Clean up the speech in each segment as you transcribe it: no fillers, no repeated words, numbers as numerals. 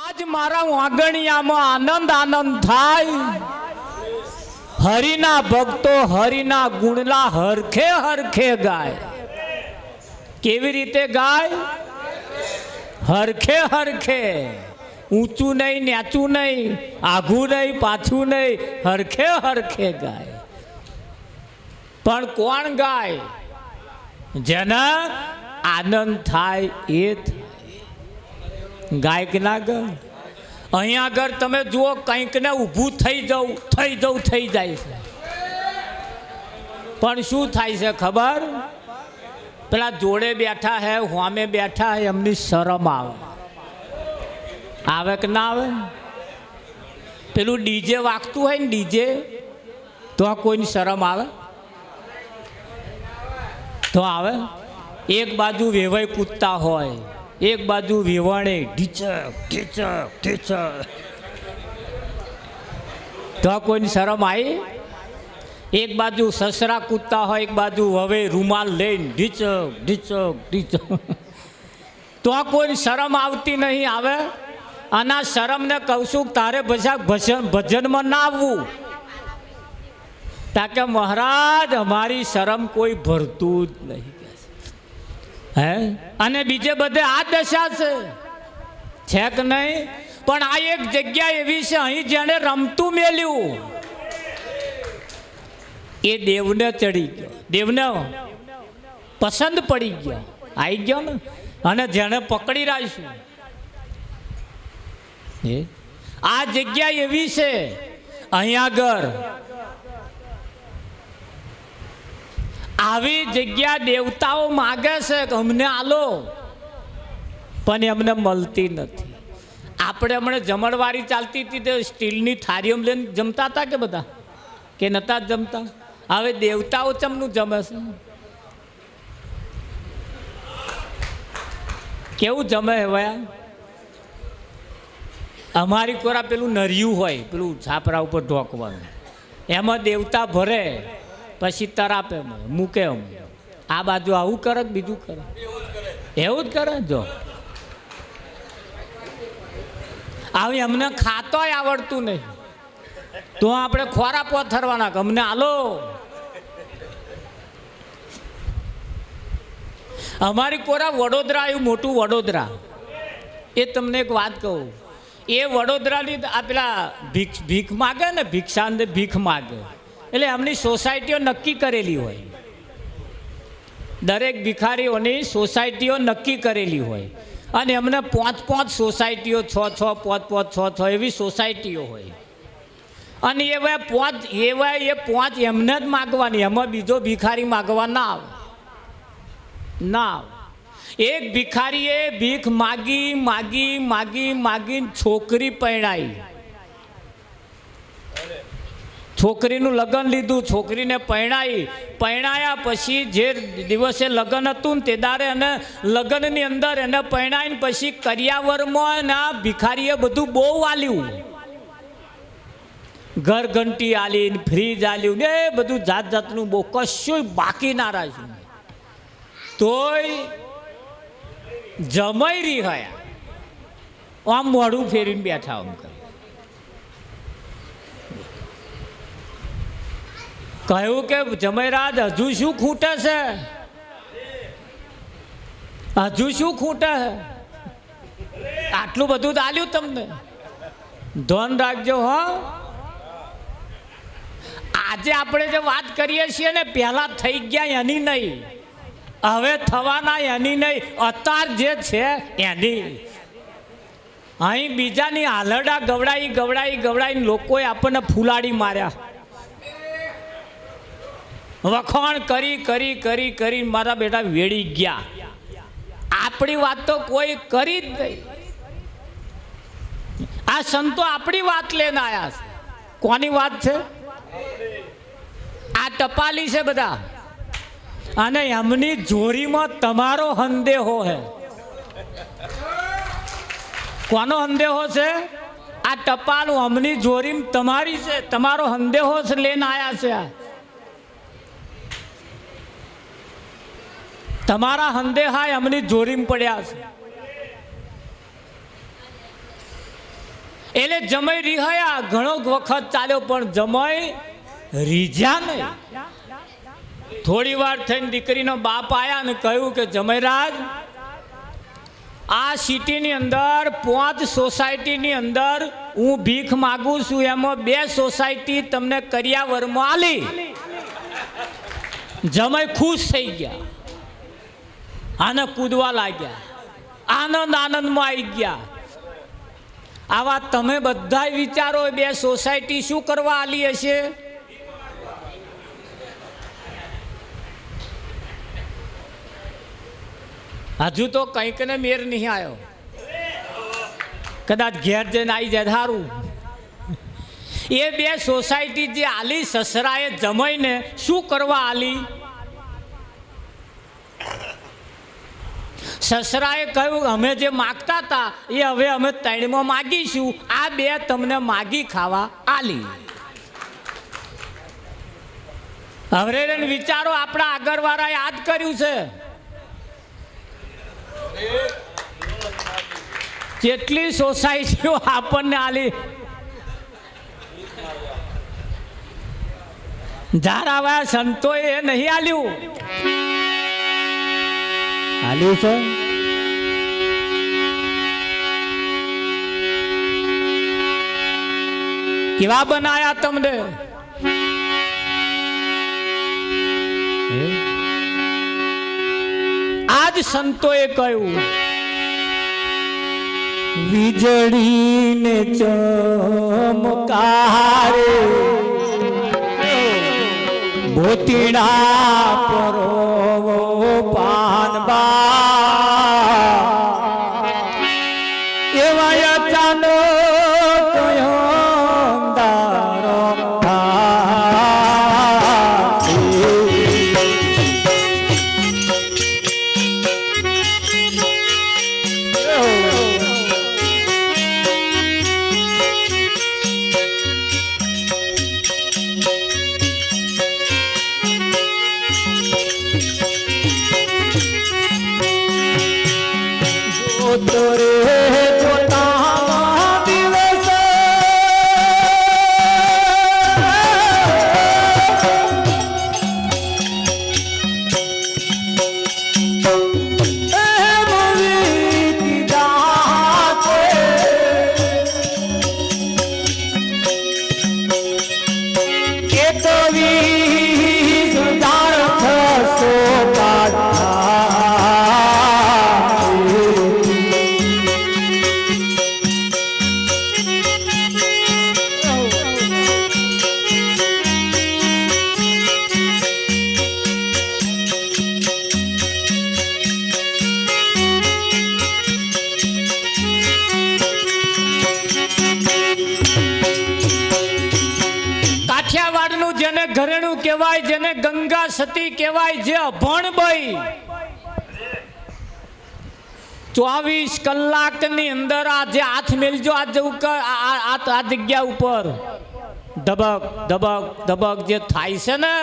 આજ મારા વાગણિયામાં આનંદ આનંદ થાય। હરિના ભક્તો હરિના ગુણલા હરખે હરખે ગાય। કેવી રીતે ગાય? હરખે હરખે, ઊંચું નહીં નેચું નહીં, આઘું નહીં પાછું નહીં, હરખે હરખે ગાય। પણ કોણ ગાય? જેને આનંદ થાય એ થાય। ગાય કે ના ગાય? અહીંયા આગળ તમે જુઓ, કંઈક ને ઊભું થઈ જાય છે, પણ શું થાય છે ખબર? પેલા જોડે બેઠા હે, હોમે બેઠા હે, એમની શરમ આવે કે ના આવે? પેલું ડીજે વાગતું હોય ને, ડીજે, તો આ કોઈની શરમ આવે? તો આવે? એક બાજુ વેવાઈ કૂદતા હોય, એક બાજુ વેવાણે ઢીચક ઢીચક ઢીચક, તો કોઈની શરમ આવી? એક બાજુ સસરા કૂદતા હોય, એક બાજુ હવે રૂમાલ લઈને ઢીચક ઢીચક ઢીચક, તો કોઈની શરમ આવતી નહીં? આવે? અને આ શરમને કહું છું તારે ભજનમાં ના આવવું, તાકે મહારાજ અમારી શરમ કોઈ ભરતું જ નહીં હે। અને બીજે બધે આ દશા છે કે નહીં? પણ આ એક જગ્યા એવી છે, અહીં જેને રમતું મેલ્યું એ દેવને ચડી ગયો, દેવને પસંદ પડી ગયો, આવી ગયો ને। અને જેને પકડી રાખશું, આ જગ્યા એવી છે, અહીંયા આગળ આવી જગ્યા દેવતાઓ માગે છે કે અમને આલો, પણ એમને મળતી નથી। આપણે હમણાં જમણવારી ચાલતી હતી તો સ્ટીલની થાળીઓ લઈને જમતા હતા કે બધા, કે નતા જમતા? હવે દેવતાઓ ચમનું જમે છે? કેવું જમે હવે? અમારી કોરા પેલું નરિયું હોય, પેલું છાપરા ઉપર ઢોકવાનું, એમાં દેવતા ભરે, પછી તરાપે મૂકે, આ બાજુ આવું કરે કે બીજું કરે? એવું જ કરે। જો આવી અમને ખાતોય આવડતું નહીં, તો આપણે ખોરા પોથરવાના કે અમને આલો। અમારી કોરા વડોદરા આવ્યું, મોટું વડોદરા, એ તમને એક વાત કહું, એ વડોદરાની આ પેલા ભીખ માગે ને, ભિક્ષાંદે ભીખ માગે, એટલે એમની સોસાયટીઓ નક્કી કરેલી હોય, દરેક ભિખારીઓની સોસાયટીઓ નક્કી કરેલી હોય, અને એમને 5-5 સોસાયટીઓ, 6-6, 5-5, 6-6 એવી સોસાયટીઓ હોય, અને એ 5 એમને જ માગવાની, એમાં બીજો ભિખારી માગવા ના આવે, ના આવે। એક ભિખારીએ ભીખ માગી માગી માગી માગી છોકરી પરણાઈ, છોકરીનું લગ્ન લીધું, છોકરીને પરણાયા પછી જે દિવસે લગ્ન હતું ને તે દાડે એને લગ્નની અંદર એને પરણાઈને પછી કરિયાવરમાં ના ભિખારીએ બધું બહુ આલ્યું, ઘર ઘંટી આલી, ફ્રીજ આલ્યું ને એ બધું જાત જાતનું બહુ, કશું બાકી ના રાખ્યું। તોય જમાઈ રહી હયા, આમ મોઢું ફેરીને બેઠા, આમ કહ્યું કે જમાઈરાજ હજુ શું ખૂટે છે? હજુ શું ખૂટે છે? આટલું બધું આલ્યું તમને, ધ્યાન રાખજો હો। આજે આપણે જે વાત કરીએ છીએ ને, પહેલા થઈ ગયા એની નહીં, હવે થવાના એની નહીં, અત્યાર જે છે એની। અહીં બીજાની હાલરડા ગવડાઈને લોકોએ આપણને ફૂલાડી માર્યા, વખાણ કરી મારા બેટા વેડી ગયા। આપણી વાત તો કોઈ કરી જ નહીં। આ સંતો આપણી વાત લઈને આવ્યા છે। કોની વાત છે? આ ટપાલી છે બધા, અને એમની જોરીમાં તમારો સંદેહો છે। કોનો સંદેહો છે? આ ટપાલ અમની જોરી તમારી છે, તમારો સંદેહો છે લઈને આવ્યા છે। તમારા સંદેહા એમની જોરીમાં પડ્યા છે। એટલે જમાઈ રિહાયા, ઘણો વખત ચાલ્યો પણ જમાઈ રીઝ્યા નહીં. થોડી વાર થઈને દીકરીનો બાપ આયા ને કહ્યું કે જમાઈરાજ, આ સિટીની અંદર 5 સોસાયટીની અંદર હું ભીખ માગું છું, એમાં 2 સોસાયટી તમને કરિયાવરમાં આલી. જમાઈ ખુશ થઈ ગયા, આને કૂદવા લાગ્યા, આનંદમાં આવી ગયા. આવા તમે બધા વિચારો, 2 સોસાયટી શું કરવા આલી હશે? હજુ તો કંઈક ને મેર નહીં આવ્યો. કદાચ ઘેર જઈને આવી જાય સારું. એ 2 સોસાયટી જે આલી સસરાએ જમાઈને શું કરવા આલી? સસરાએ કહ્યું અમે જે માગતા હતા એ હવે અમે 3માં માગીશું, આ 2 તમને માગી ખાવા આલી. હવે વિચારો, આપણા આગળવાળાએ યાદ કર્યું છે. કેટલી સોસાયટીઓ આપણને આલી. ધારાવાયા સંતોએ એ નહીં આલ્યું. આલ્યું છે. કેવા બનાયા તમને? આજ સંતોએ કહ્યું, વીજળીને ચમકારે મોતીડા પરો પાનબા એવા અચાનક ઘરેણું કહેવાય, જેને ગંગા સતી કહેવાય, જે અભણ બઈ 24 કલાકની અંદર આ જે હાથ મેલજો આ જગ્યા ઉપર ધબક ધબક ધબક જે થાય છે ને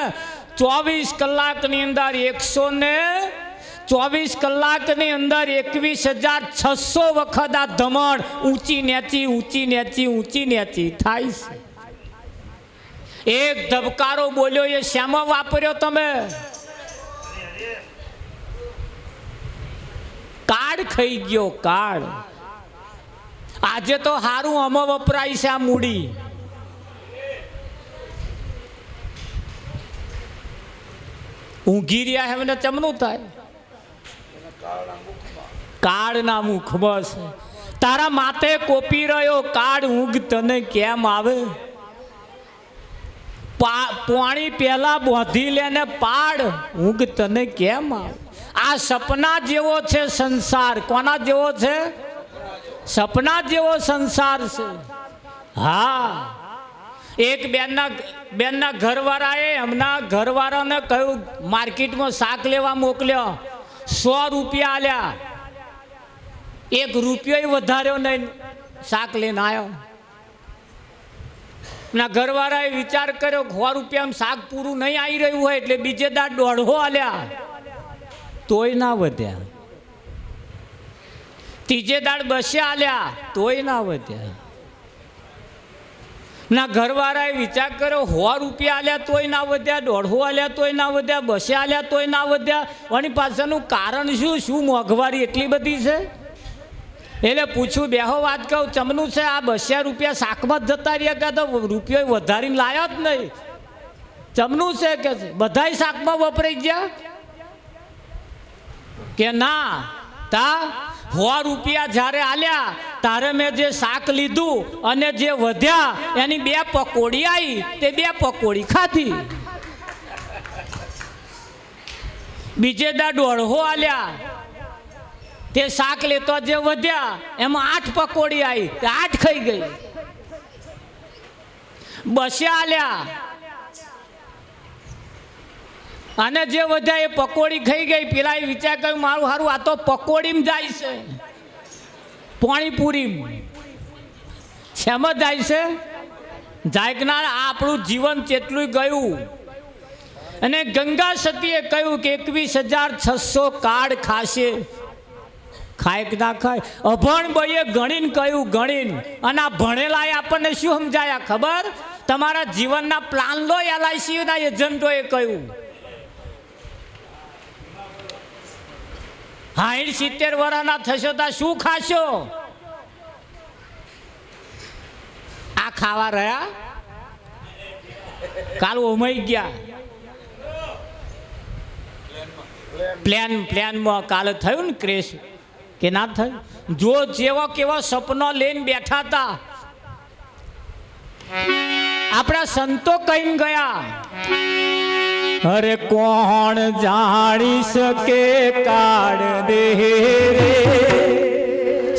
24 કલાકની અંદર 124 કલાકની અંદર 21,600 વખત આ ધમણ ઊંચી નેચી થાય છે. એક ધબકારો બોલ્યો એ શામાં વાપર્યો તમે? કાર્ડ ખાઈ ગયો, કાર્ડ. આજે તો હારું આમાં વપરાય છે આ મૂડી. ઊંઘી રહ્યા એમને ચમનું થાય? કાર્ડ ના મુખ બસ. તારા માથે કોપી રહ્યો કાર્ડ, ઊંઘ તને કેમ આવે? પાણી પેલા બોધી લેને પાડ, ઊંઘ તને કેમ આવે? આ સપના જેવો છે સંસાર. કોના જેવો છે? સપના જેવો સંસાર છે. હા, એક બેનના ઘરવાળાએ એમના ઘરવાળાને કહ્યું માર્કેટમાં શાક લેવા મોકલ્યો, 100 રૂપિયા આલ્યા, 1 રૂપિયો વધાર્યો નહીં, શાક લઈને આવ્યો. ના ઘરવાળાએ વિચાર કર્યો 100 રૂપિયામાં શાક પૂરું નહીં આવી રહ્યું હોય એટલે બીજે દાડ 150 આલ્યા, તોય ના વધ્યા. ત્રીજે દાડ 200 આલ્યા, તોય ના વધ્યા. ના ઘરવાળાએ વિચાર કર્યો 100 રૂપિયા આલ્યા તોય ના વધ્યા, 150 આલ્યા તોય ના વધ્યા, 200 આલ્યા તોય ના વધ્યા. આની પાછળનું કારણ શું મોંઘવારી એટલી બધી છે? એટલે પૂછું, બેહો વાત કહું, ચમનું છે આ 200 રૂપિયા શાકમાં જ જતા રહ્યા કે તો રૂપિયો વધારીને લાયા જ નહીં? ચમનું છે કે બધાય શાકમાં વપરાઈ ગયા કે ના? તા 100 રૂપિયા જ્યારે આલ્યા તારે મેં જે શાક લીધું અને જે વધ્યા એની 2 પકોડી આવી, તે 2 પકોડી ખાધી. બીજે દા 150 આલ્યા, તે શાક લેતો જે વધ્યા એમાં 8 પકોડી આવી, તે 8 ખાઈ ગઈ. 200 આલ્યા અને જે વધ્યા એ પકોડી ખાઈ ગઈ. પેલા એ વિચાર કર્યું મારું સારું આ તો પકોડીમાં જાય છે, પાણીપુરીમાં. શેમાં જાય છે? જાગનાર આપણું જીવન કેટલું ગયું. અને ગંગા સતીએ કહ્યું કે 21,600 કાર્ડ ખાશે. ખાય કે ના ખાય? અભણ ભાઈએ ગણીને કહ્યું, ગણીને. અને આ ભણેલા આપણને શું સમજાયા ખબર? તમારા જીવનના પ્લાન લો, LICના એજન્ટોએ કહ્યું. 60-70 વર્ષના થશો તો શું ખાશો? આ ખાવા રહ્યા? કાલ ઓમાઈ ગયા પ્લેનમાં. કાલે થયું ને ક્રેશ કે ના થયું? જો જેવા કેવા સપનો લઈને બેઠા હતા. આપણા સંતો કહીને ગયા, અરે કોણ જાણી શકે કાળ દે રે,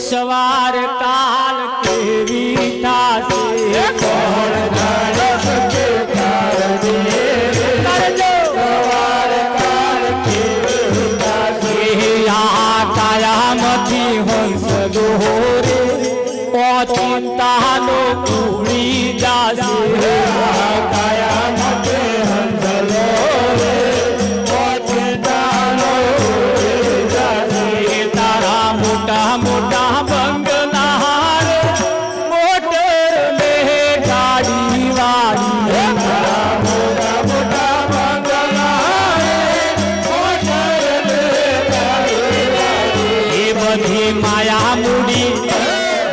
સવાર કાલ કેવી થાશે. કોણ જાણી શકે કાળ દે રે, સવાર કાળ કેવી થાશે. આ કાયામાંથી હંસ દોરે, ઓ ચિંતાનો ઉડી જાશે. કાયામાંથી હંસ દોરે, ઓ ચિંતાનો ઉડી જાશે. તારા મોટા મોટા બંગલા, મોટર લે ગાડી વાળી. તારા મોટા મોટા બંગલા, મોટર લે ગાડી વાળી. એ બધી માયા મૂડી,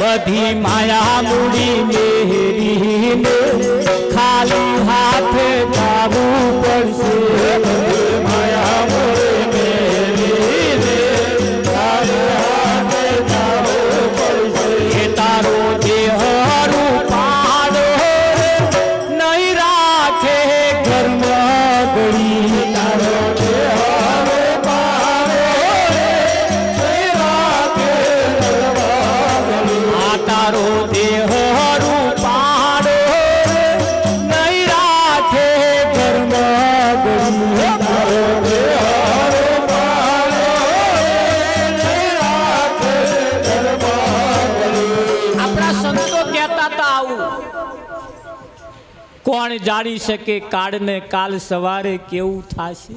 બધી માયા મૂડી મેરીને ખાલી હાથે જાવું પડશે. બધી માયા મૂડી મેરીને ખાલી હાથે જાવું પડશે. એ તારો દેહરું પાડો નહીં રાખે ઘરમાં ગળી. તારો દેહરું પાડો નહીં રાખે ઘરમાં ગળી. આ તારો દેહરું પાડો નહીં રાખે ઘરમાં ગળી. તારો દેહરું પાડો નહીં રાખે ઘરમાં ગળી. આપણા સંતો કહેતા હતા આવું, કોણ જાણી શકે કાળને કાલ સવારે કેવું થશે.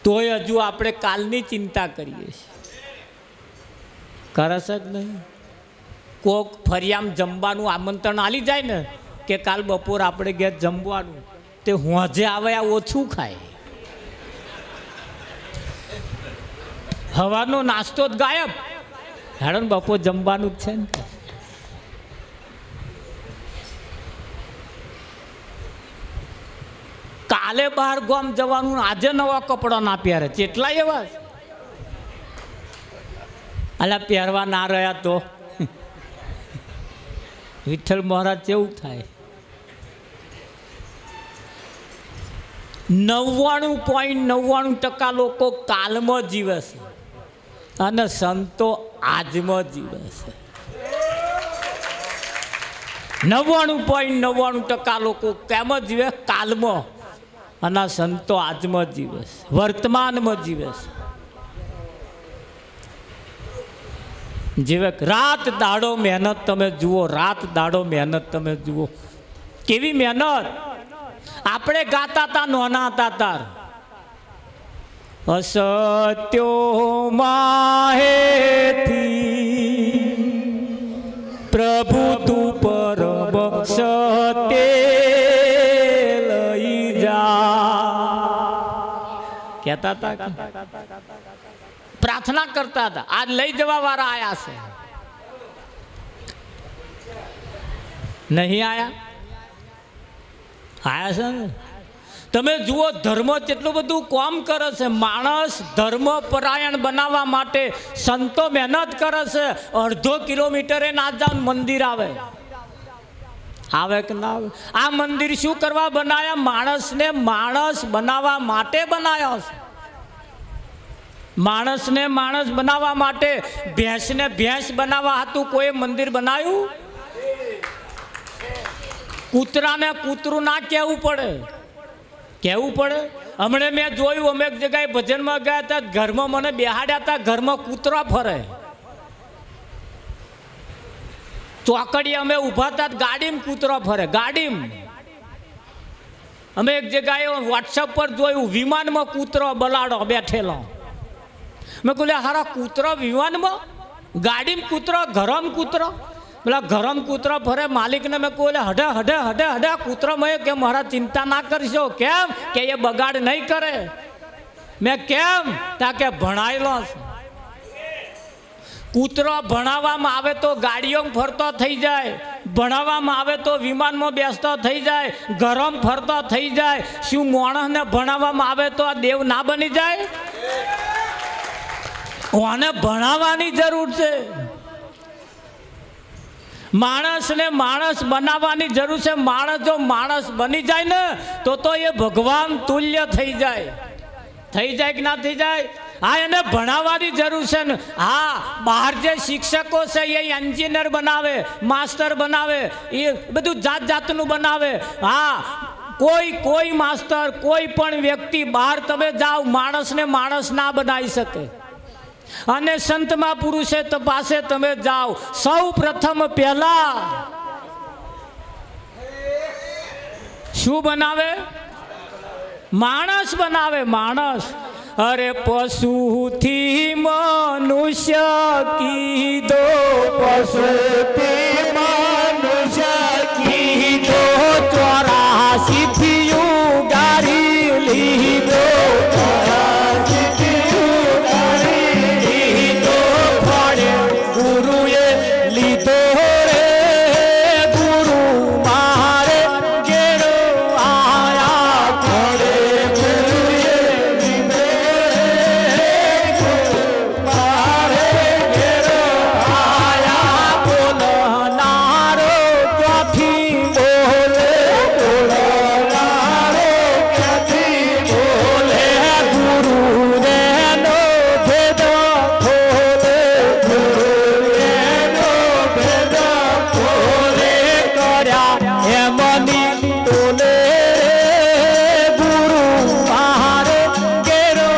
તોય હજુ આપણે કાલની ચિંતા કરીએ છીએ. કરસ જ નહીં. કોક ફરિયામ જમવાનું આમંત્રણ આલી જાય ને કે કાલ બપોર આપણે ઘેર જમવાનું, તે હોજે આવે આ ઓછું ખાય. હવાનો નાસ્તો જ ગાયબ. હેડો ને બપોર જમવાનું જ છે ને. કાલે બહાર ગામ જવાનું, આજે નવા કપડા ના પહેરે. કેટલા એવા અલા પહેરવા ના રહ્યા તો વિઠ્ઠલ મહારાજ કેવું થાય. 99.99% લોકો કાલમાં જીવે છે અને સંતો આજમાં જીવે છે. 99.99% લોકો કેમ જીવે? કાલમાં. અને સંતો આજમાં જીવે છે, વર્તમાનમાં જીવે છે. જીવે રાત દાડો મહેનત તમે જુઓ, રાત દાડો મહેનત તમે જુઓ. કેવી મહેનત! આપણે ગાતા હતા નોના હતા તાર, અસત્યો માહેથી પ્રભુ તું પરમ કહેતા હતા પ્રાર્થના કરતા હતા, આજ લઈ જવા વાળા આયા છે, નહીં આયા? આયા છે ને? તમે જુઓ ધર્મ કેટલું બધું કામ કરે છે. માણસ ધર્મ પરાયણ બનાવવા માટે સંતો મહેનત કરે છે. અડધો કિલોમીટરે ના જાવ મંદિર આવે કે ના આવે? આ મંદિર શું કરવા બનાયા? માણસને માણસ બનાવવા માટે બનાવ્યા છે. માણસને માણસ બનાવવા માટે. ભેંસને ભેંસ બનાવવા હતું કોઈ મંદિર બનાવ્યું? કૂતરાને કૂતરું ના કહેવું પડે, કહેવું પડે? હમણાં મેં જોયું, અમે એક જગ્યાએ ભજનમાં ગયા હતા, ઘરમાં મને બેહાડ્યા હતા, ઘરમાં કૂતરા ફરે. ચોકડીએ અમે ઊભા હતા, ગાડીમાં કૂતરો ફરે, ગાડીમાં. અમે એક જગ્યાએ વોટ્સઅપ પર જોયું, વિમાનમાં કૂતરો બલાડો બેઠેલો. મેં કહ્યું હારા કૂતરો વિમાનમાં, ગાડીમાં કૂતરો, ઘરમાં કૂતરો. પેલા ગરમ કૂતરો ફરે. માલિકને મેં કહું હડે હડે હડે હડે કૂતરો મેં કે મારા ચિંતા ના કરશો. કેમ? કે એ બગાડ નહીં કરે. મેં કેમ? તા કે ભણાયેલો છે. કૂતરો ભણાવવામાં આવે તો ગાડીઓમાં ફરતો થઈ જાય, ભણાવવામાં આવે તો વિમાનમાં બેસતો થઈ જાય, ગરમ ફરતો થઈ જાય. શું માણસને ભણાવવામાં આવે તો આ દેવ ના બની જાય? આને ભણાવવાની જરૂર છે. માણસને માણસ બનાવવાની જરૂર છે. માણસ જો માણસ બની જાય ને તો એ ભગવાન તુલ્ય થઈ જાય. થઈ જાય કે ના થઈ જાય? હા, એને ભણાવવાની જરૂર છે ને. હા, બહાર જે શિક્ષકો છે એ એન્જિનિયર બનાવે, માસ્ટર બનાવે, એ બધું જાત જાતનું બનાવે. હા, કોઈ માસ્ટર, કોઈ પણ વ્યક્તિ બહાર તમે જાઓ, માણસને માણસ ના બનાવી શકે. અને સંતમાં પુરુષે પાસે તમે જાઓ, સૌ પ્રથમ પહેલા શું બનાવે? માણસ બનાવે, માણસ. અરે પશુથી મનુષ્ય કીધો, પશુથી મનુષ્ય કીધો, 84 થી ઉગારી લીધો, 84 થી ઉગારી લીધો. ફળે ગુરુએ લીધો રે, ગુરુ મારે ઘેરો આયા. ફળે ગુરુએ લીધો રે, ગુરુ મારે ઘેરો આયા. બોલનારો ક્યાંથી બોલે, બોલનારો ક્યાંથી બોલે, ગુરુ રેનો ભેદ ખોલે, ગુરુ રેનો ભેદ ખોલે. કર્યા એમની તોલે રે, ગુરુ મારે ઘેરો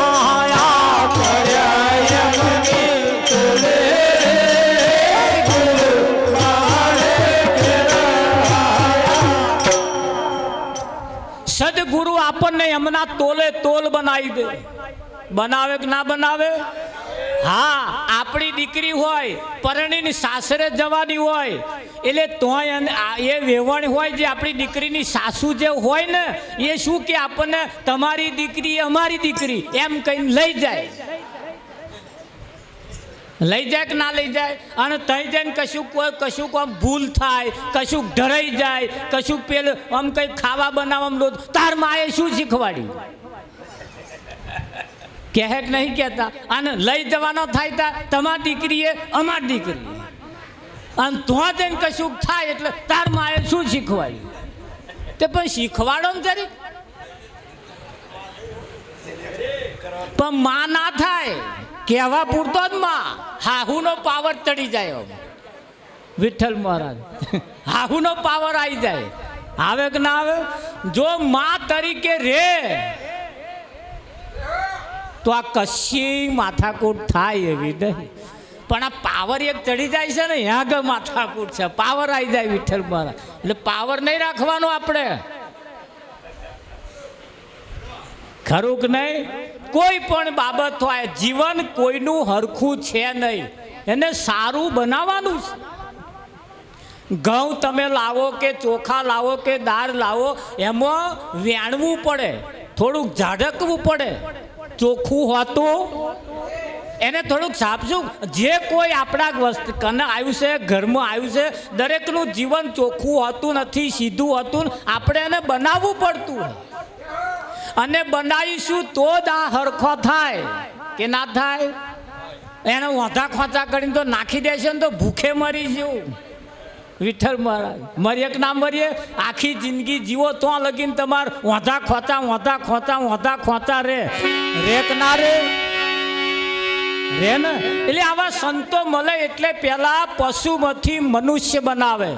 આયા. કર્યા એમની તોલે રે, ગુરુ મારે ઘેરો આયા. સદગુરુ આપણને એમના તોલે તોલ બનાવી દે. બનાવે કે ના બનાવે? હા, આપણી દીકરી હોય, પરણીની સાસરે જવાની હોય, એટલે તોય એ વેવણ હોય જે આપણી દીકરીની સાસુ જે હોય ને, એ શું કે આપણને તમારી દીકરી અમારી દીકરી એમ કહીને લઈ જાય. લઈ જાય કે ના લઈ જાય? અને ત્યાં જઈને કશું આમ ભૂલ થાય, કશું ડરાઈ જાય, કશું પેલું આમ કંઈ ખાવા બનાવવામાં તાર માએ શું શીખવાડ્યું કહે કે નહીં કહેતા? અને લઈ જવાનો થાય તા તમારી દીકરીએ અમારી દીકરી, અને ત્યાં જઈને કશું થાય એટલે તાર માએ શું શીખવાડ્યું? તે પણ શીખવાડો ને જરી. પણ માં ના થાય, કહેવા પૂરતો જ માં. હાહુનો પાવર ચડી જાય. વિઠ્ઠલ મહારાજ હાહુનો પાવર આવી જાય. આવે કે ના આવે? જો માં તરીકે રે તો આ કશી માથાકૂટ થાય એવી નહીં. પણ આ પાવર એક ચડી જાય છે ને, ત્યાં આગળ માથાકૂટ છે. પાવર આવી જાય વિઠ્ઠલ મહારાજ. એટલે પાવર નહીં રાખવાનો આપણે. ખરું કે નહીં? કોઈ પણ બાબત હોય, જીવન કોઈનું હરખું છે નહીં, એને સારું બનાવવાનું છે. ઘઉં તમે લાવો કે ચોખા લાવો કે દાળ લાવો, એમાં વેણવું પડે, થોડુંક ઝાડકવું પડે. ચોખ્ખું હોતું એને થોડુંક સાપશું. જે કોઈ આપણા વસ્તુ કને આવ્યું છે, ઘરમાં આવ્યું છે, દરેકનું જીવન ચોખ્ખું હોતું નથી, સીધું હોતું. આપણે એને બનાવવું પડતું હોય અને બનાવીશું તો જ આ હરખો થાય કે ના થાય. એને વાંધા ખોંચા કરીને તો નાખી દેશે ને તો ભૂખે મરી જવું. વિઠ્ઠલ મહારાજ મરીએ કે ના મરીએ, આખી જિંદગી જીવો તો લગીને તમારે વાંધા ખોંચા રે કે ના રે ને. એટલે આવા સંતો મળે એટલે પેલા પશુમાંથી મનુષ્ય બનાવે.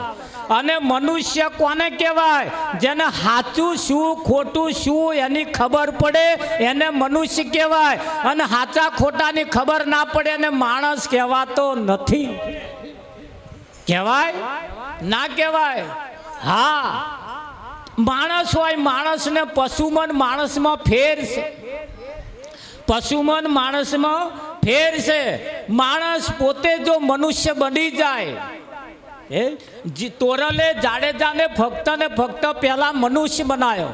અને મનુષ્ય કોને કહેવાય? જેને સાચું શું ખોટું શું એની ખબર પડે એને મનુષ્ય કહેવાય. અને સાચા ખોટાની ખબર ના પડે એને માણસ કહેવાતો નથી. કહેવાય ના કહેવાય? હા, માણસ હોય. માણસને પશુમન માણસમાં ફેર છે. પશુમન માણસમાં ફેર છે. માણસ પોતે જો મનુષ્ય બની જાય, તોરલે જાડેજાને ફક્ત પહેલા મનુષ્ય બનાવ્યો,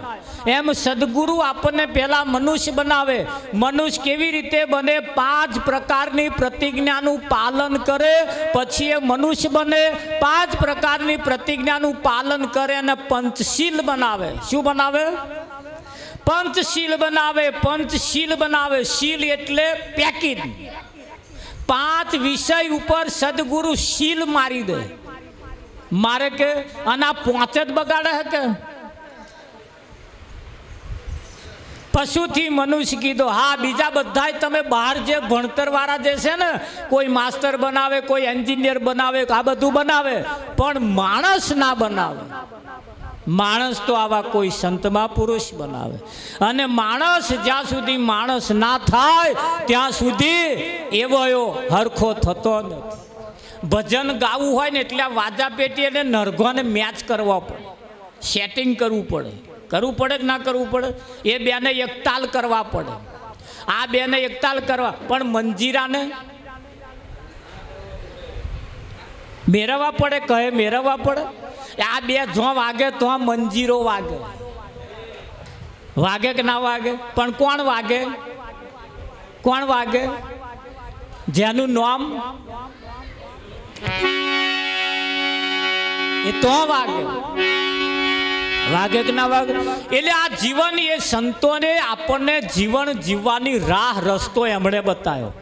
એમ સદગુરુ આપણને પહેલા મનુષ્ય બનાવે. મનુષ્ય કેવી રીતે બને? 5 પ્રકારની પ્રતિજ્ઞાનું પાલન કરે પછી એ મનુષ્ય બને. 5 પ્રકારની પ્રતિજ્ઞાનું પાલન કરે અને પંચશીલ બનાવે. શું બનાવે? પંચશીલ બનાવે. પંચશીલ બનાવે. શીલ એટલે પેકિંગ. 5 વિષય ઉપર સદગુરુ શીલ મારી દે. મારે કે અને આ 5 જ બગાડે હે કે? પશુથી મનુષ્ય કીધો. હા, બીજા બધા તમે બહાર જે ભણતર વાળા જે છે ને, કોઈ માસ્ટર બનાવે, કોઈ એન્જિનિયર બનાવે, આ બધું બનાવે, પણ માણસ ના બનાવે. માણસ તો આવા કોઈ સંતમાં પુરુષ બનાવે. અને માણસ જ્યાં સુધી માણસ ના થાય ત્યાં સુધી એવો હરખો થતો નથી. ભજન ગાવું હોય ને એટલે વાજા પેટી અને નરઘોને મેચ કરવા પડે, સેટિંગ કરવું પડે. કરવું પડે કે ના કરવું પડે? એ બેને એકતાલ કરવા પડે, આ બેને એકતાલ કરવા. પણ મંજીરાને મેળવવા પડે. કહે મેળવવા પડે. આ બે જો વાગે તો મંજીરો વાગે. વાગે કે ના વાગે? પણ કોણ વાગે? કોણ વાગે? જેનું નામ એ તો વાગે. વાગે કે ના વાગે? એટલે આ જીવન એ સંતોને આપણને જીવન જીવવાની રાહ રસ્તો એમણે બતાવ્યો.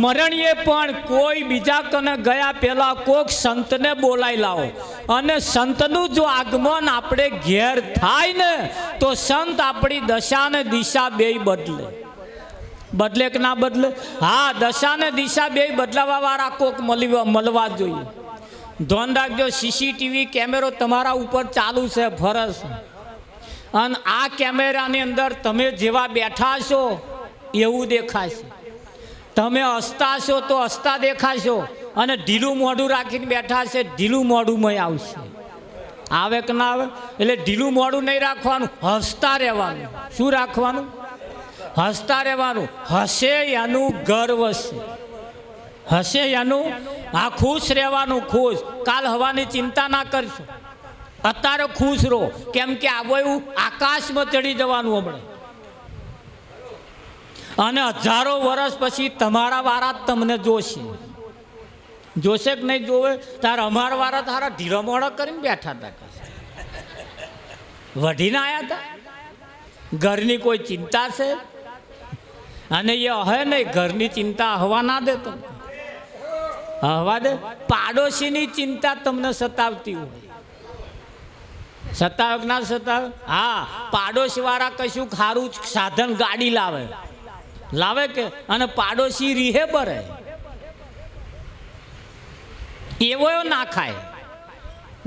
મરણીએ પણ કોઈ બીજા કને ગયા પહેલા કોક સંતને બોલાવી લાવો. અને સંતનું જો આગમન આપણે ઘેર થાય ને તો સંત આપણી દશા ને દિશા બેય બદલે. બદલે કે ના બદલે? હા, દશા ને દિશા બેય બદલાવા વાળા કોક મળવા જોઈએ. ધ્યાન રાખજો, સીસીટીવી કેમેરો તમારા ઉપર ચાલુ છે, ફરજ. અને આ કેમેરાની અંદર તમે જેવા બેઠા છો એવું દેખાશે. તમે હસતા છો તો હસતા દેખાશો, અને ઢીલું મોઢું રાખીને બેઠા છે ઢીલું મોઢુંમાં આવશે. આવે કે ના આવે? એટલે ઢીલું મોઢું નહીં રાખવાનું, હસતા રહેવાનું. શું રાખવાનું? હસતા રહેવાનું. હસે એનું ગર્વ છે. હસે એનું, હા, ખુશ રહેવાનું. ખુશ. કાલ હવાની ચિંતા ના કરશો, અત્યારે ખુશ રહો. કેમ કે આવો એવું આકાશમાં ચડી જવાનું હમણાં. અને હજારો વર્ષ પછી તમારા વાળા તમને જોશે કે નહીં જોવે? તારે અમારા વાળા તારા ઢીલો મોડો કરીને બેઠા હતા, વઢીને આવ્યા હતા. ઘરની કોઈ ચિંતા છે? અને એ હે નહીં, ઘરની ચિંતા હવા ના દે. તો હવા દે. પાડોશીની ચિંતા તમને સતાવતી હોય. સતાવે કે ના સતાવે? હા, પાડોશી વાળા કશું ખારું સાધન ગાડી લાવે કે, અને પાડોશી રીહે બરે એવો ના ખાય.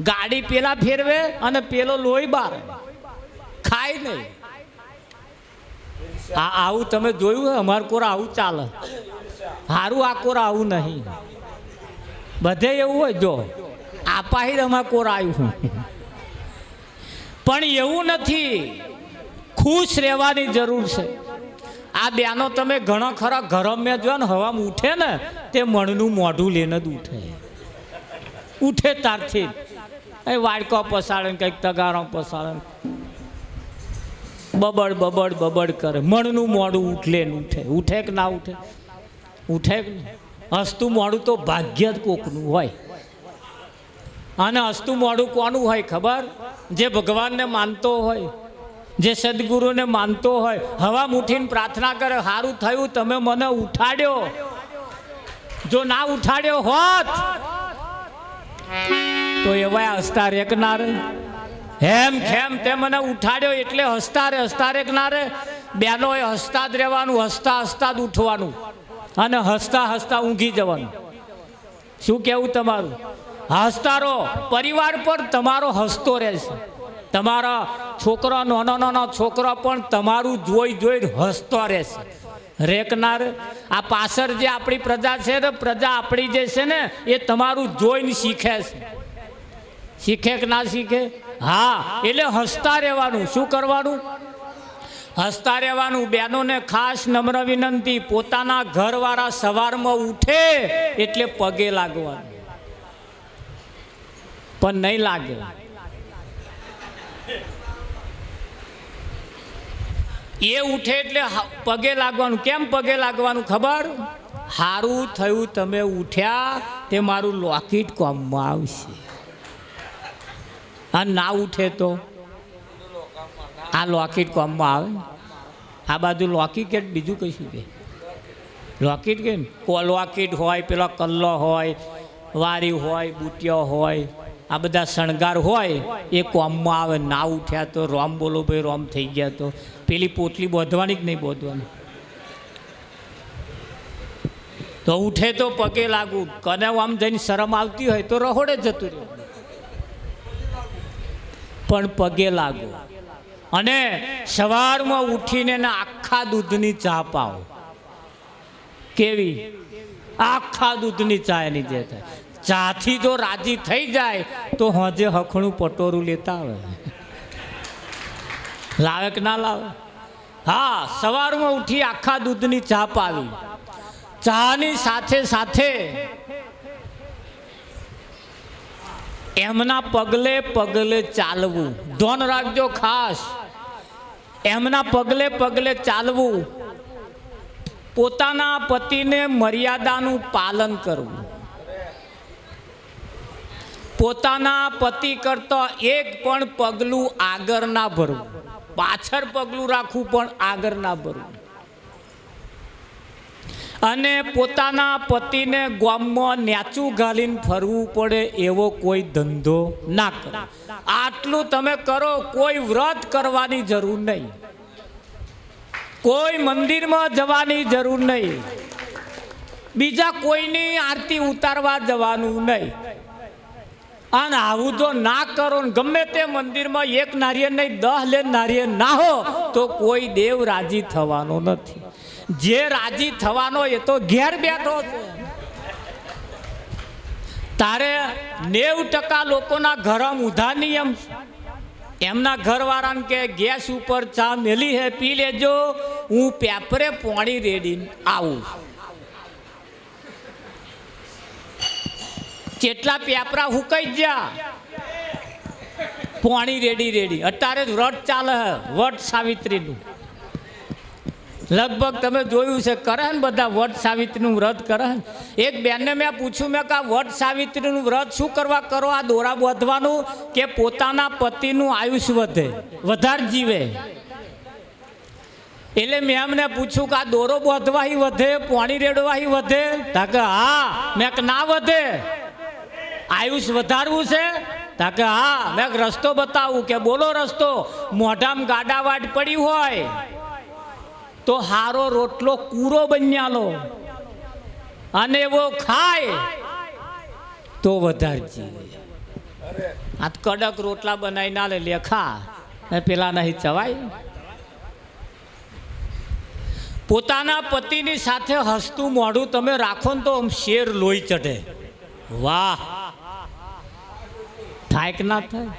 ગાડી પેલા ફેરવે અને પેલો લોહી બારે, ખાય નહીં. આવું તમે જોયું? અમાર કોરા આવું ચાલે. હારું આ કોરા આવું નહીં. બધે એવું હોય. જો આપાહી અમાર કોરા આવ્યું, પણ એવું નથી. ખુશ રહેવાની જરૂર છે. આ બેનો તમે ઘણો ખરા ગરમ જો ને હવામાં ઉઠે ને તે મણનું મોઢું લઈને જ ઉઠે તારથી. એ વાડકો પસાડે, કંઈક તગારો પસાડે. બબડ બબડ બબડ કરે, મણનું મોડું ઉઠલે ને ઉઠે. ઉઠે કે ના ઉઠે? ઉઠે કે નહીં? હસતું મોડું તો ભાગ્ય જ કોકનું હોય. અને હસતું મોડું કોનું હોય ખબર? જે ભગવાનને માનતો હોય, જે સદગુરુને માનતો હોય. હવા મુઠીને પ્રાર્થના કરે, સારું થયું તમે મને ઉઠાડ્યો, જો ના ઉઠાડ્યો હોત તો એવા હસતા રેકનાર. હેમ ખેમ તે મને ઉઠાડ્યો એટલે હસતા રેકનારે. બેનો એ હસતા જ રહેવાનું, હસતા હસતા જ ઉઠવાનું અને હસતા હસતા ઊંઘી જવાનું. શું કેવું તમારું? હસતા રહો, પરિવાર પર તમારો હસતો રહેશે. તમારા છોકરા, નાના છોકરા પણ તમારું જોઈ હસતો રહેશે. રેકનાર આ પાછળ જે આપણી પ્રજા છે ને, પ્રજા આપણી જે છે ને, એ તમારું જોઈને શીખે છે. શીખે કે ના શીખે? હા, એટલે હસતા રહેવાનું. શું કરવાનું? હસતા રહેવાનું. બહેનોને ખાસ નમ્ર વિનંતી, પોતાના ઘરવાળા સવારમાં ઉઠે એટલે પગે લાગવાનું. પણ નહીં લાગે. એ ઉઠે એટલે પગે લાગવાનું. કેમ પગે લાગવાનું ખબર? સારું થયું તમે ઉઠ્યા, તે મારું લોકેટ કામમાં આવશે. અને ના ઉઠે તો આ લોકેટ કામમાં આવે. આ બાજુ લોકેટ કે બીજું કશું કે લોકેટ કે લોકેટ હોય, પેલો કલ્લો હોય, વારી હોય, બુટિયો હોય, આ બધા શણગાર હોય એ કોમમાં આવે. ના ઉઠ્યા તો રોમ બોલો ભાઈ, રોમ થઈ ગયા તો પેલી પોટલી બોધવાની કે નહીં બોધવાની? તો ઉઠે તો પગે લાગુ. કને આમ જઈને શરમ આવતી હોય તો રહોડે જતું રહ્યું, પણ પગે લાગો. અને સવારમાં ઉઠીને આખા દૂધની ચા પાવો. કેવી? આખા દૂધની ચા એની જે થાય. ચાથી જો રાજી થઈ જાય તો હોજે હખણું પટોરું લેતા આવે. લાવે કે ના લાવે? હા, સવારમાં ઉઠી આખા દૂધની ચા પાવી. ચાની સાથે સાથે એમના પગલે પગલે ચાલવું. ધ્યાન રાખજો ખાસ, એમના પગલે પગલે ચાલવું. પોતાના પતિને મર્યાદાનું પાલન કરવું. પોતાના પતિ કરતા એક પણ પગલું આગળ ના ભરવું. પાછળ પગલું રાખવું પણ આગળ ના ભરવું. અને પોતાના પતિને ગામમાં નેચું ઘાલીને ફરવું પડે એવો કોઈ ધંધો ના કરો. આટલું તમે કરો, કોઈ વ્રત કરવાની જરૂર નહીં, કોઈ મંદિરમાં જવાની જરૂર નહીં, બીજા કોઈની આરતી ઉતારવા જવાનું નહીં. અને આવું જો ના કરો ને ગમે તે મંદિરમાં એક નારિયેળ નહીં 10 લે નારિયેળ ના હો તો કોઈ દેવ રાજી થવાનો નથી. જે રાજી થવાનો એ તો ઘેર બેઠો છે. તારે 90% લોકોના ઘરમાં ઊંધા નિયમ. એમના ઘરવાળાને કે ગેસ ઉપર ચા મેલી હે, પી લેજો, હું પેપરે પાણી રેડીને આવું. કેટલા પેપરા હુકાઈ ગયા, પાણી રેડી. અત્યારે જ વ્રત ચાલે હે, વટ સાવિત્રીનું. લગભગ તમે જોયું છે, કરે ને બધા વટ સાવિત્રીનું વ્રત કરે. એક બેનને મેં પૂછ્યું, મેં કહા વટ સાવિત્રીનું વ્રત શું કરવા કરો? આ દોરા બાંધવાનું કે પોતાના પતિનું આયુષ્ય વધે, વધારે જીવે. એટલે મેં એમને પૂછ્યું કે આ દોરો બાંધવાથી વધે, પાણી રેડવાથી વધે? કે હા. મેં કે ના વધે, આયુષ વધારવું છે? કે હા. મેં રસ્તો બતાવું. કે બોલો રસ્તો? મોઢામાં ગાડાવાટ પડી હોય તો હારો રોટલો કૂરો બન્યાલો અને એવો ખાય તો વધારે જીવે. આ કડક રોટલા બનાવી ના લે લેખા, પેલા નહીં ચવાય. પોતાના પતિની સાથે હસતું મોઢું તમે રાખો ને તો શેર લોહી ચઢે. વાહ, થાય કે ના થાય?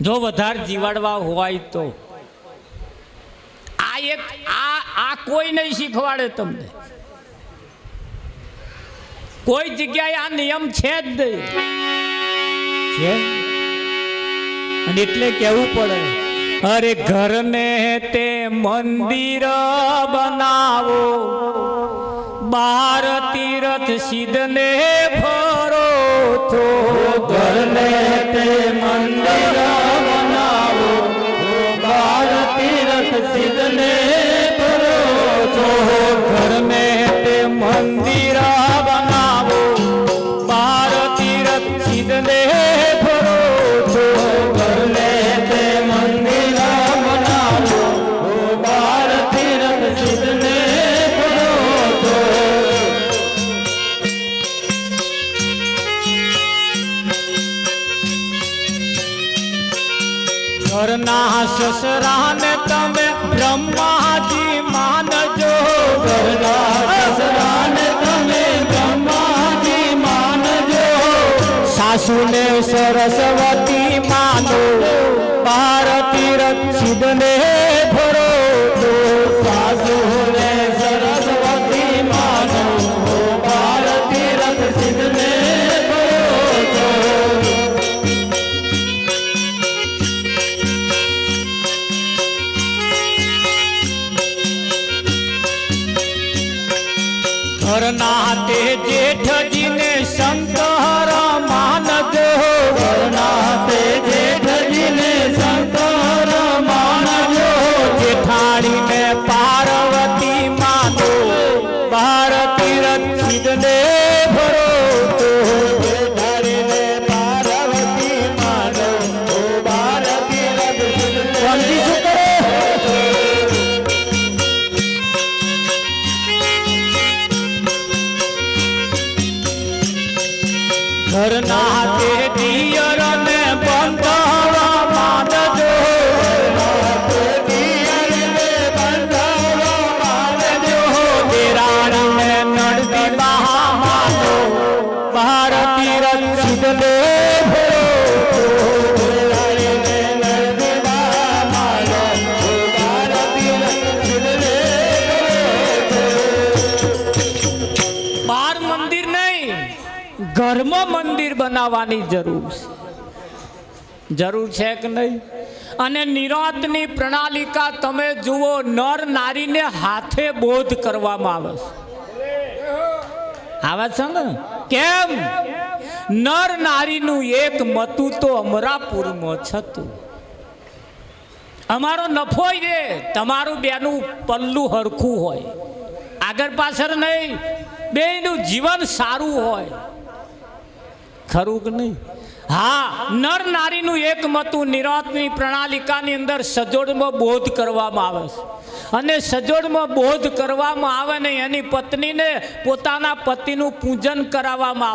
જો વધારે જીવાડવા હોય તો આ કોઈ નહીં શીખવાડે તમને. કોઈ જગ્યાએ આ નિયમ છે જ નહીં. અને એટલે કહેવું પડે, અરે ઘરને તે મંદિર બનાવો, બાર તીરથ સિદ્ધને ફરો છો. ઘરને તે મંદિર બનાવો, બાર તીરથ સિદ્ધને ફરો છો. ઘરને તે મંદિર બનાવો, બાર તીરથ સિદ્ધને ફરો છો. ઘરને તે મંદિર બનાવો, બાર તીરથ સિદ્ધને ફરો છો. ઘરના સસરાને તમે બ્રહ્માજી માનજો. ઘરના સસરાને તમે બ્રહ્માજી માનજો. સાસુને સરસ્વતી માનો, બાર તીરથ સિદ્ધને ફરો છો. સાસુને સરસ્વતી માનો, બાર તીરથ સિદ્ધને ફરો છો. ઘરના તે જેઠજીને શંકર માનજો. ઘરના તે જેઠજીને શંકર માનજો. જેઠાણીને પાર્વતી માનો, બાર તીરથ સિદ્ધને ફરો છો. જેઠાણીને પાર્વતી માનો, બાર તીરથ સિદ્ધને સમજી શું કરે? ઘરના તે દિયરને બંધાવા માનજો. દેરાણીને નડતી બહા માનો, બાર તીરથ સિદ્ધને ફરો છો. બાર મંદિર નહીં, ઘરમાં મંદિર બનાવવાની જરૂર છે કે નહીં? અને નિરાંતની પ્રણાલિકા તમે જુઓ, નર નારીને હાથે બોધ કરવામાં આવે છે ને? કેમ? નર નારીનું એક મતું તો અમરાપુરમાં છતું. અમારો નફો છે, તમારું બેનું પલ્લું હરખું હોય, આગળ પાછળ નહીં, બેનું જીવન સારું હોય. ખરું કે નહીં? હા, નર નારીનું એક મતું નિરાંતની પ્રણાલિકાની અંદર સજોડમાં બોધ કરવામાં આવે છે. અને સજોડમાં બોધ કરવામાં આવે ને એની પત્નીને પોતાના પતિનું પૂજન કરાવવામાં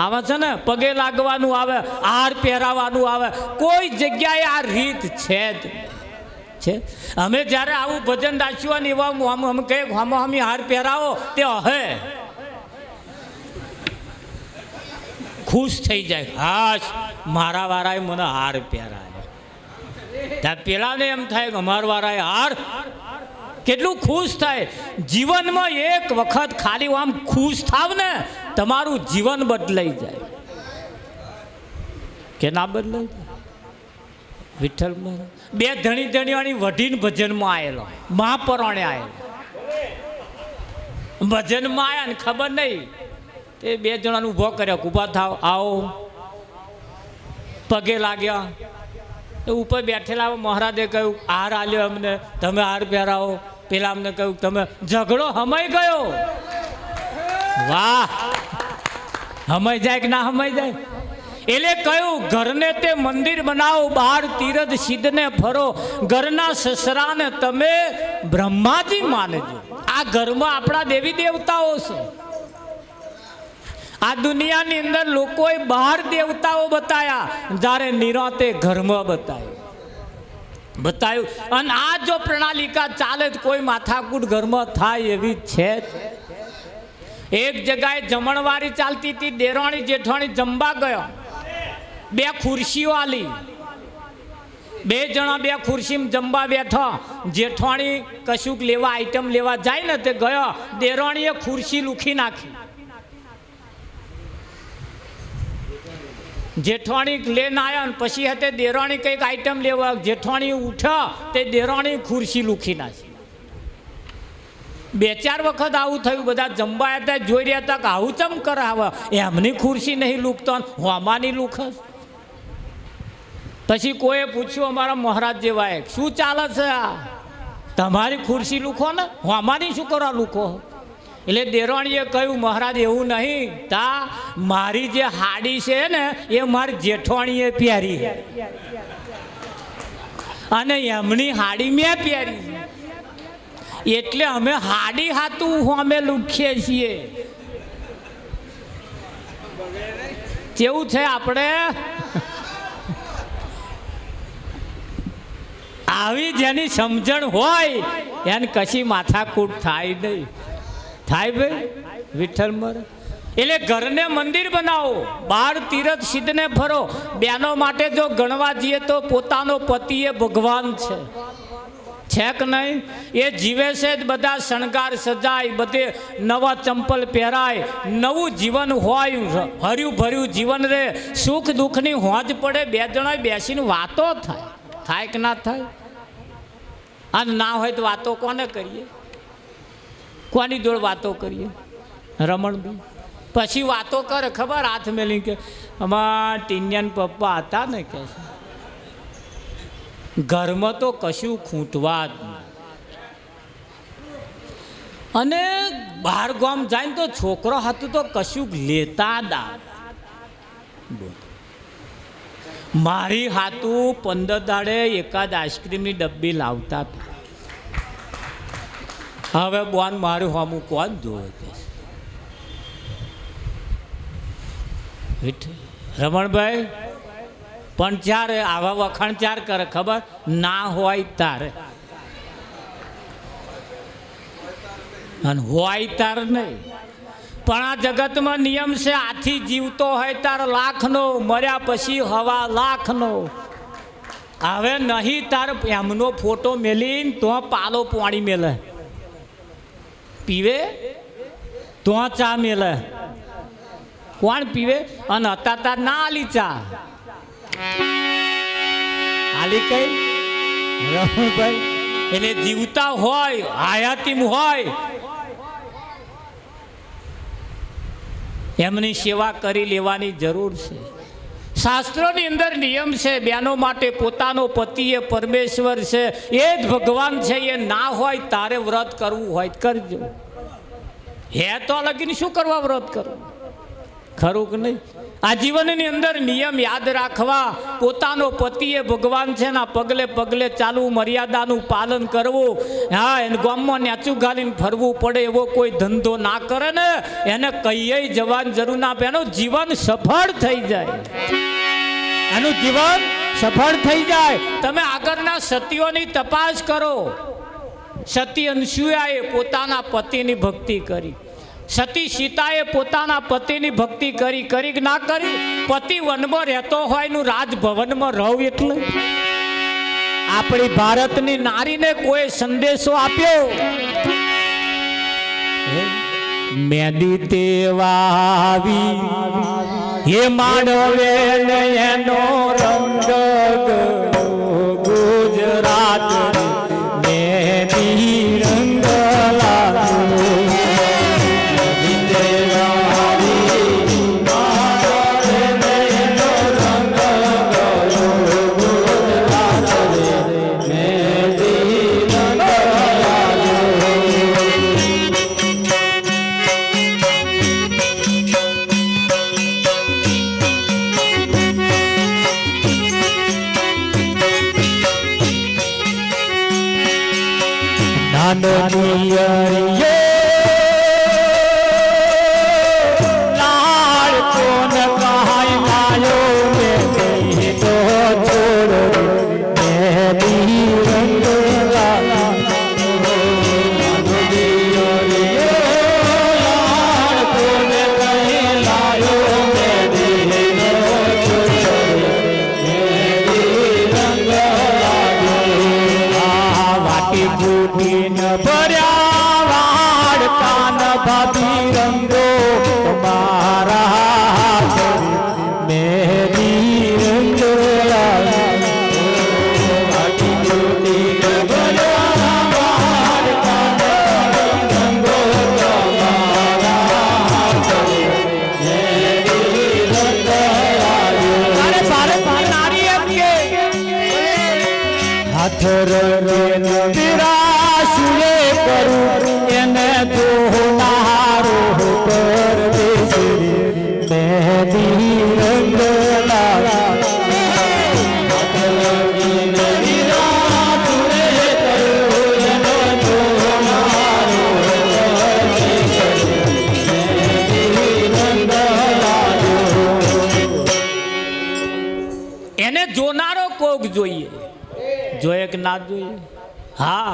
આવે છે ને, પગે લાગવાનું આવે, હાર પહેરાવાનું આવે. કોઈ જગ્યાએ આ રીત છે જ છે. અમે જ્યારે આવું ભજન રાખ્યું ને એવા અમે કહે હમી હાર પહેરાવો, તે હે ખુશ થઈ જાય. હાશ, મારા વાળાએ મને હાર પહેરાય. ત્યાં પેલાને એમ થાય કે અમારા વાળાએ હાર, કેટલું ખુશ થાય. જીવનમાં એક વખત ખાલી આમ ખુશ થાવ ને, તમારું જીવન બદલાઈ જાય. કે ના બદલાઈ જાય? વિઠ્ઠલ બે ધણી ધણીવાળી વઢીને ભજનમાં આવેલો, મહાપરાણે આવેલો ભજનમાં આવ્યા ને ખબર નહીં, તે બે જણાને ઊભો કર્યા, ઊભા થાવ, આવો. પગે લાગ્યા. એ ઉપર બેઠેલા મહારાજે કહ્યું હાર આલ્યો અમને, તમે હાર પહેરાવો. પેલા અમને કહ્યું તમે, ઝઘડો હમાઈ ગયો. વાહ, હમાઈ જાય કે ના હમાઈ જાય? એટલે કહ્યું ઘરને તે મંદિર બનાવો, બાર તીરથ સિદ્ધને ફરો. ઘરના સસરાને તમે બ્રહ્માજી માનજો. આ ઘરમાં આપણા દેવી દેવતાઓ છે. આ દુનિયાની અંદર લોકોએ બહાર દેવતાઓ બતાવ્યા, જ્યારે નિરાંતે ઘરમાં બતાવ્યું. અને આ જો પ્રણાલિકા ચાલે તો કોઈ માથાકૂટ ઘરમાં થાય એવી છે જ. એક જગ્યાએ જમણવારી ચાલતી હતી, દેરાણી જેઠાણી જમવા ગયો, બે ખુરશીઓ આલી, બે જણા બે ખુરશીમાં જમવા બેઠા. જેઠાણી કશુંક લેવા આઈટમ લેવા જાય ને તે ગયો, દેરાણીએ ખુરશી લૂખી નાખી. જેઠવાણી લઈને આવ્યા ને પછી hatte દેરાણી કંઈક આઈટમ લેવા જેઠવાણી ઉઠ્યા તે દેરાણી ખુરશી લૂખી નાખી. 2-4 વખત આવું થયું. બધા જમવા હતા જોઈ રહ્યા હતા કે આવું ચમ કરાવે, એમની ખુરશી નહીં લૂકતો હોમાની લૂખસ. પછી કોઈએ પૂછ્યું અમારા મહારાજ જેવા શું ચાલે છે આ, તમારી ખુરશી લૂખો ને હોમાની શું કરવા લૂખો? એટલે દેરાણીએ કહ્યું મહારાજ એવું નહીં, તા મારી જે હાડી છે ને એ મારી જેઠવાણીએ પહેરી અને એમની હાડી મેં પહેરી એટલે અમે હાડી હાતું અમે લૂખીએ છીએ. કેવું છે આપણે આવી જેની સમજણ હોય એને કશી માથાકૂટ થાય નહીં. થાય ભાઈ વિઠ્ઠલ મરે. એટલે ઘરને મંદિર બનાવો, બહાર તીરથ સિદ્ધને ફરો. બહેનો માટે જો ગણવા જઈએ તો પોતાનો પતિ એ ભગવાન છે કે નહીં? એ જીવે છે જ બધા શણગાર સજાય, બધે નવા ચંપલ પહેરાય, નવું જીવન હોય, હર્યું ભર્યું જીવન રહે, સુખ દુઃખની હોજ પડે, બે જણા બેસીને વાતો થાય કે ના થાય? અને ના હોય તો વાતો કોને કરીએ? કોની જોડે વાતો કરીએ? રમણભાઈ પછી વાતો કરે ખબર હાથ મેલી કે અમારા ટીનિયાન પપ્પા હતા ને કે ઘરમાં તો કશું ખૂંટવા જ નહીં. અને બહાર ગામ જાય ને તો છોકરો હતું તો કશું લેતા દા. મારી હાથું 15 દાડે એકાદ આઈસ્ક્રીમની ડબ્બી લાવતા હતા. હવે બોન મારું હમું કોણ જોવે છે? રમણભાઈ પણ ચાર આવા વખાણ ચાર કરે ખબર ના હોય તારે, અને હોય તાર નહીં. પણ આ જગતમાં નિયમ છે, આથી જીવતો હોય તાર લાખનો, મર્યા પછી 1.25 લાખ. હવે નહીં તાર એમનો ફોટો મેલીને તો પાલો પાણી મેલે, પીવે તો ચા મેલે. કોણ પીવે? અને હતા ના આલી ચા આલી કઈ રમણભાઈ. એટલે જીવતા હોય હયાતીમ હોય એમની સેવા કરી લેવાની જરૂર છે. શાસ્ત્રોની અંદર નિયમ છે, બહેનો માટે પોતાનો પતિ એ પરમેશ્વર છે, એ જ ભગવાન છે. એ ના હોય તારે વ્રત કરવું હોય કરજો. હે તો લગીને શું કરવા વ્રત કરવું? ખરું કે નહીં? આ જીવનની અંદર નિયમ યાદ રાખવા, પોતાનો પતિ એ ભગવાન છે ના પગલે પગલે ચાલવું, મર્યાદાનું પાલન કરવું. હા, એને ગામમાં નેચું ગાલીને ફરવું પડે એવો કોઈ ધંધો ના કરે ને એને કહીએ જવાની જરૂર ના. એનું જીવન સફળ થઈ જાય, એનું જીવન સફળ થઈ જાય. તમે આગળના સતીઓની તપાસ કરો. સતી અનસુયાએ પોતાના પતિની ભક્તિ કરી, સતી સીતાએ પોતાના પતિની ભક્તિ કરી કે ના કરી? પતિ વનમાં રહેતો હોય નું રાજભવનમાં રહું. એટલે આપણી ભારતની નારીને કોઈ સંદેશો આપ્યો? મેદી તેવાવી હે માનવે એનો રંગ ગુજરાત મેદી રંગ લાડ કોન કહાય લાયો મેં તો છોડ મેદી રંગ લાલા. લાડ કોન કહે લાયો મેદી રંગ લાગ્યો. વાટી ફૂટી ન ભર્યા કાન ભાભી રંગો મારા મેદી તિરાશુએ કરું એને જોનારો પરદેશી મહેંદી રંગ લાગા એને જોનારો કોક જોઈએ, જોઈએ કે ના જોઈએ? હા,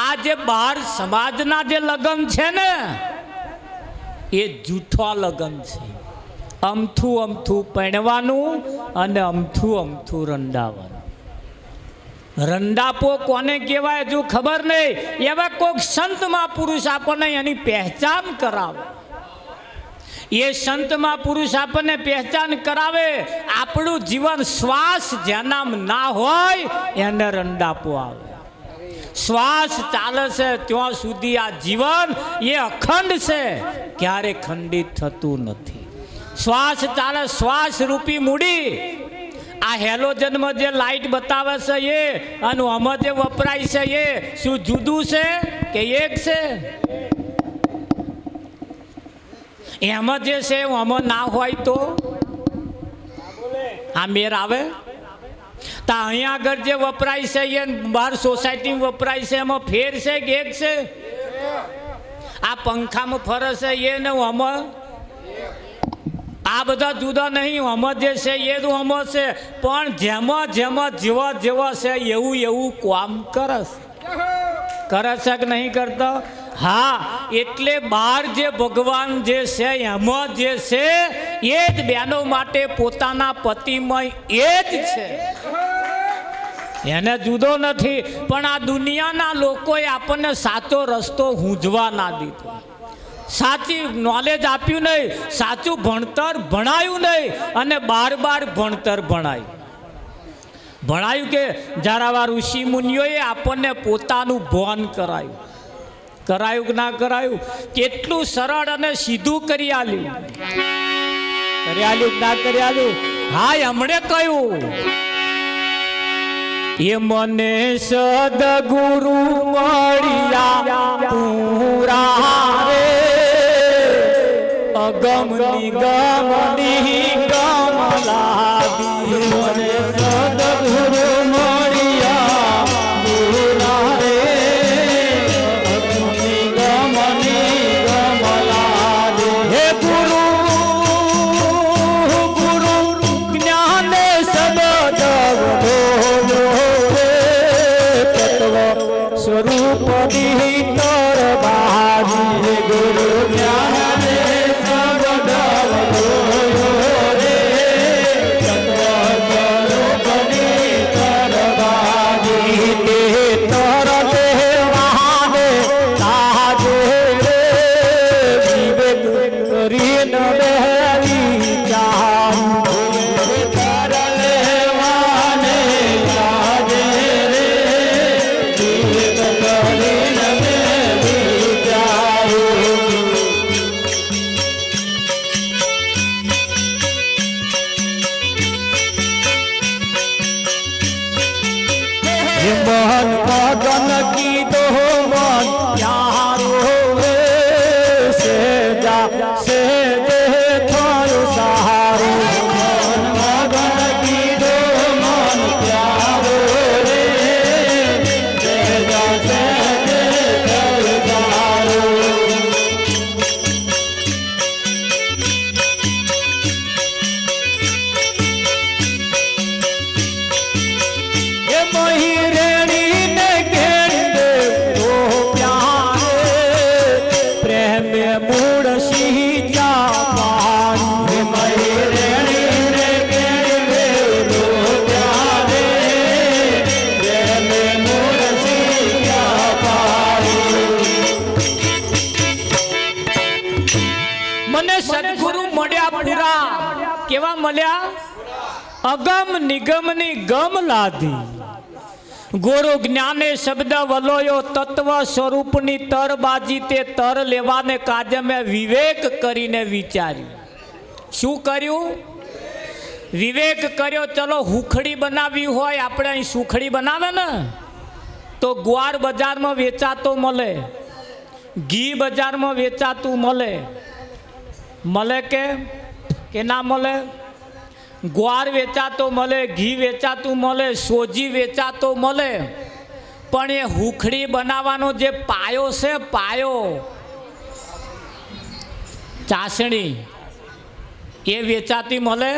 આ જે બહાર સમાજના જે લગ્ન છે ને એ જૂઠા લગ્ન છે. અમથું અમથું પહેણવાનું અને અમથું અમથું રંડાવાનું. રંડાપો કોને કહેવાય હજુ ખબર નહીં. એવા કોઈક સંતમાં પુરુષ આપણને એની પહેચાન કરાવે. એ સંતમાં પુરુષ આપણને પહેચાન કરાવે. આપણું જીવન શ્વાસ જેનામ ના હોય એને રંડાપો આવે. શ્વાસ ચાલે છે ત્યાં સુધી આ જીવન એ અખંડ છે, ક્યારે ખંડિત થતું નથી. શ્વાસ ચાલે, શ્વાસ રૂપી મૂડી. આ હેલોજનમાં જે લાઈટ બતાવે છે એ અને આમાં જે વપરાય છે એ શું જુદું છે કે એક છે? એમાં જે છે આમાં ના હોય તો આ મેર આવે? તો અહીંયા આગળ જે વપરાય છે એ બહાર સોસાયટીમાં વપરાય છે એમાં ફેર છે કે એક છે? આ પંખામાં ફરે છે એ ને આમાં આ બધા જુદા નહીં. આમાં જે છે એ તો આમાં છે, પણ જેમાં જેમાં જેવા જેવા છે એવું એવું કામ કરે છે કે નહીં કરતા? હા, એટલે બહાર જે ભગવાન જે છે એમાં જે છે એ જ બહેનો માટે પોતાના પતિમય એ જ છે, એને જુદો નથી. પણ આ દુનિયાના લોકોએ આપણને સાચો રસ્તો હૂંજવા ના દીધો, સાચી નોલેજ આપ્યું નહીં, સાચું ભણતર ભણાયું નહીં અને બાર ભણતર ભણાયું કે જરાવા ઋષિ મુનિઓએ આપણને પોતાનું ભાન કરાયું કે ના કરાયું? કેટલું સરળ અને સીધું કરી આલ્યું કે ના કરી આલ્યું? હા, હમણે કહ્યું એ મને સદગુરુ મળ્યા પૂરા રે, અગમ નિગમની કમલાદી. મને સદગુરુ મળ્યા પૂરા રે, અગમ નિગમની કમલાદી. હે ગુરુ ગુરુ જ્ઞાને શબ્દ સ્વરૂપ તર બાજી. ગુરુ જ્ઞાન મગન કીધો મન યારો સે જા સે જે થયું સારું. મગન કીધો મન યારો રે સે જા સે જે થયું સારું. એ મહી રેણી મૂળ સીજા પાણી. મહી રેણી મૂળ સીજા પાણી. મને સદગુરુ મળ્યા પૂરા. કેવા મળ્યા? અગમ નિગમની ગમ લાધી. ગુરુ જ્ઞાને શબ્દ વલોયો તત્વ સ્વરૂપની તરબાજી. તે તર લેવાને કાજે મેં વિવેક કરીને વિચાર્યું. શું કર્યું? વિવેક કર્યો. ચલો હુખડી બનાવી હોય આપણે અહીં સુખડી બનાવે ને તો ગુવાર બજારમાં વેચાતો મળે, ઘી બજારમાં વેચાતું મળે, મળે કે ના મળે? ગુવાર વેચાતો મળે, ઘી વેચાતું મળે, સોજી વેચાતો મળે, પણ એ હુખડી બનાવવાનો જે પાયો છે, પાયો ચાસણી, એ વેચાતી મળે?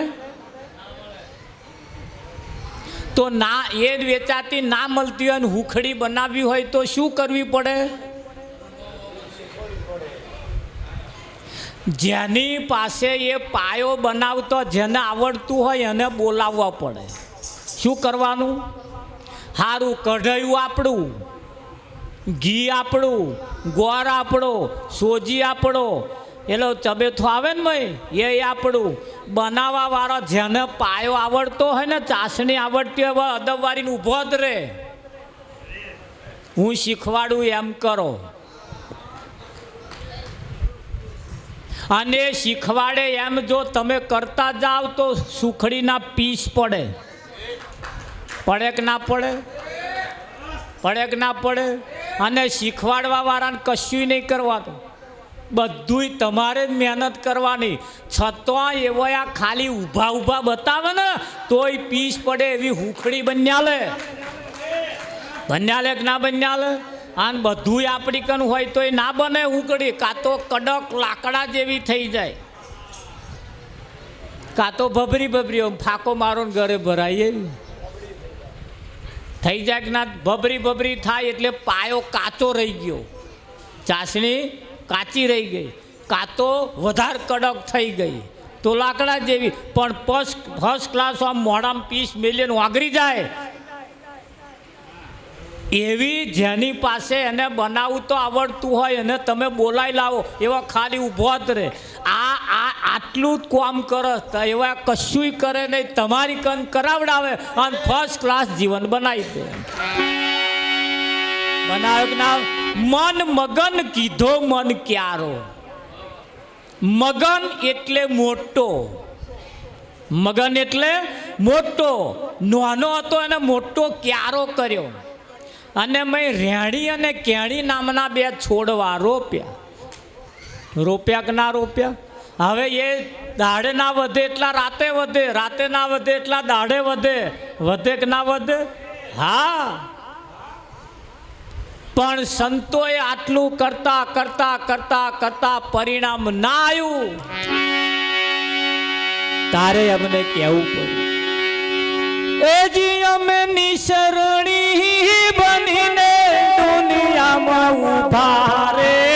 તો ના, એ વેચાતી ના મળતી હોય અને હુખડી બનાવવી હોય તો શું કરવી પડે? જેની પાસે એ પાયો બનાવતો, જેને આવડતું હોય એને બોલાવવા પડે. શું કરવાનું? સારું, કઢાયું આપણું, ઘી આપણું, ગોળ આપણો, સોજી આપણો, એલો ચબેથો આવે ને ભાઈ, એ આપણું. બનાવવા વાળો જેને પાયો આવડતો હોય ને, ચાસણી આવડતી હોય, અદબવારીને ઊભો જ રહે. હું શીખવાડું એમ કરો. અને શીખવાડે એમ જો તમે કરતા જાઓ તો સુખડીના પીસ પડે. પડે કે ના પડે? પડે કે ના પડે? અને શીખવાડવા વાળાને કશું નહીં કરવાનું, બધુંય તમારે જ મહેનત કરવાની. છતાં એવો આ ખાલી ઊભા ઊભા બતાવે ને તોય પીસ પડે એવી હુખડી બન્યાલે. બન્યાલે કે ના બન્યાલે? આને બધુંય આપણી કન હોય તો એ ના બને હુખડી. કાં તો કડક લાકડા જેવી થઈ જાય, કાં તો ભભરી ભભરી ફાકો મારો ને ઘરે ભરાય એવી થઈ જાય કે ના? ભભરી ભભરી થાય એટલે પાયો કાચો રહી ગયો, ચાસણી કાચી રહી ગઈ, કાં તો વધારે કડક થઈ ગઈ તો લાકડા જેવી. પણ ફર્સ્ટ ક્લાસ આમ મોઢામાં પીસ મેલીને વાગરી જાય એવી જેની પાસે એને બનાવવું તો આવડતું હોય એને તમે બોલાવી લાવો. એવા ખાલી ઊભો જ રહે. આટલું જ કામ કરે, એવા કશું કરે નહીં, તમારી કન કરાવડાવે અને ફર્સ્ટ ક્લાસ જીવન બનાવી દે. બનાવ્યો કે ના? મન મગન કીધો મન ક્યારો. મગન એટલે મોટો, મગન એટલે મોટો. નાનો હતો એને મોટો ક્યારો કર્યો. અને મેં રેણી અને કેણી નામના બે છોડવા રોપ્યા. રોપ્યા કે ના રોપ્યા? હવે એ દાડે ના વધે એટલા રાતે વધે, રાતે ના વધે એટલા દાડે વધે. વધે કે ના વધે? હા. પણ સંતોએ આટલું કરતા કરતા કરતા કરતા પરિણામ ના આવ્યું. તારે અમને કહેવું પડ્યું, એ જી અમે નિસરણી બનીને દુનિયામાં ઉભા રે.